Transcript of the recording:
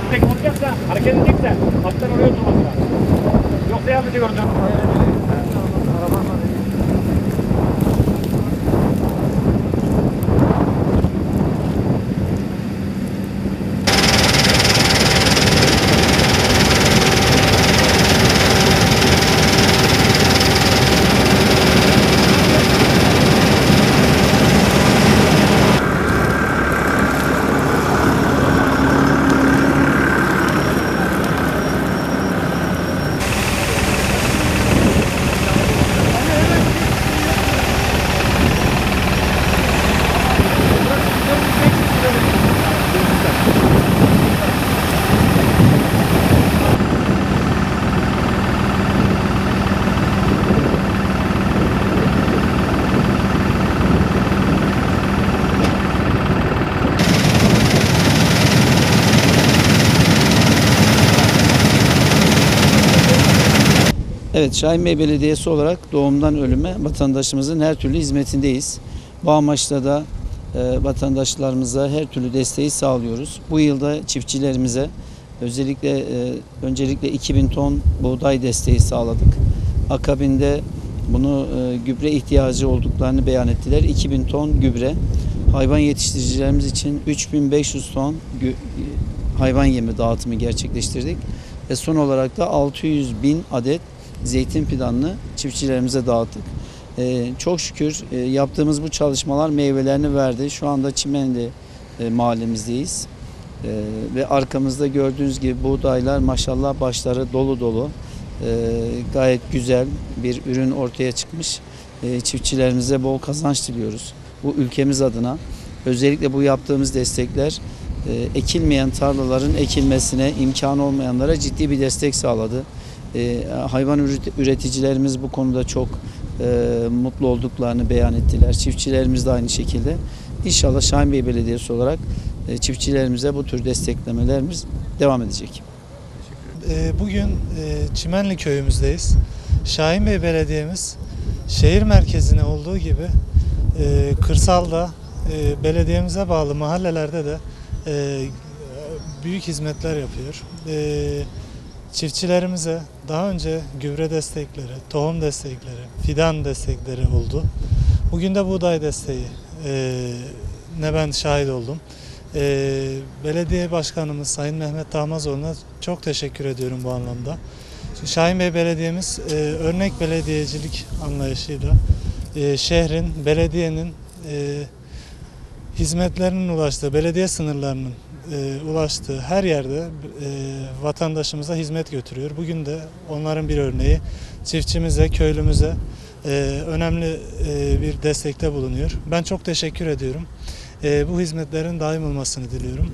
destek olacaksa, hareket edecekse alttan oraya oturması lazım. Yoksa yanlış gördüm. Evet, Şahinbey Belediyesi olarak doğumdan ölüme vatandaşımızın her türlü hizmetindeyiz. Bu amaçla da vatandaşlarımıza her türlü desteği sağlıyoruz. Bu yılda çiftçilerimize öncelikle 2000 ton buğday desteği sağladık. Akabinde bunu gübre ihtiyacı olduklarını beyan ettiler. 2000 ton gübre. Hayvan yetiştiricilerimiz için 3500 ton hayvan yemi dağıtımı gerçekleştirdik. Ve son olarak da 600.000 adet zeytin fidanını çiftçilerimize dağıttık. Çok şükür yaptığımız bu çalışmalar meyvelerini verdi. Şu anda Çimenli mahallemizdeyiz. Ve arkamızda gördüğünüz gibi buğdaylar maşallah başları dolu dolu. Gayet güzel bir ürün ortaya çıkmış. Çiftçilerimize bol kazanç diliyoruz. Bu ülkemiz adına özellikle bu yaptığımız destekler ekilmeyen tarlaların ekilmesine imkanı olmayanlara ciddi bir destek sağladı. Hayvan üreticilerimiz bu konuda çok mutlu olduklarını beyan ettiler. Çiftçilerimiz de aynı şekilde. İnşallah Şahinbey Belediyesi olarak çiftçilerimize bu tür desteklemelerimiz devam edecek. Bugün Çimenli köyümüzdeyiz. Şahinbey Belediye'miz şehir merkezine olduğu gibi kırsalda belediyemize bağlı mahallelerde de büyük hizmetler yapıyor. Çiftçilerimize daha önce gübre destekleri, tohum destekleri, fidan destekleri oldu. Bugün de buğday desteği ne ben şahit oldum. Belediye Başkanımız Sayın Mehmet Dahmazoğlu'na çok teşekkür ediyorum bu anlamda. Şahinbey Belediye'miz örnek belediyecilik anlayışıyla şehrin, belediyenin hizmetlerinin ulaştığı, belediye sınırlarının ulaştığı her yerde vatandaşımıza hizmet götürüyor. Bugün de onların bir örneği çiftçimize, köylümüze önemli bir destekte bulunuyor. Ben çok teşekkür ediyorum. Bu hizmetlerin daim olmasını diliyorum.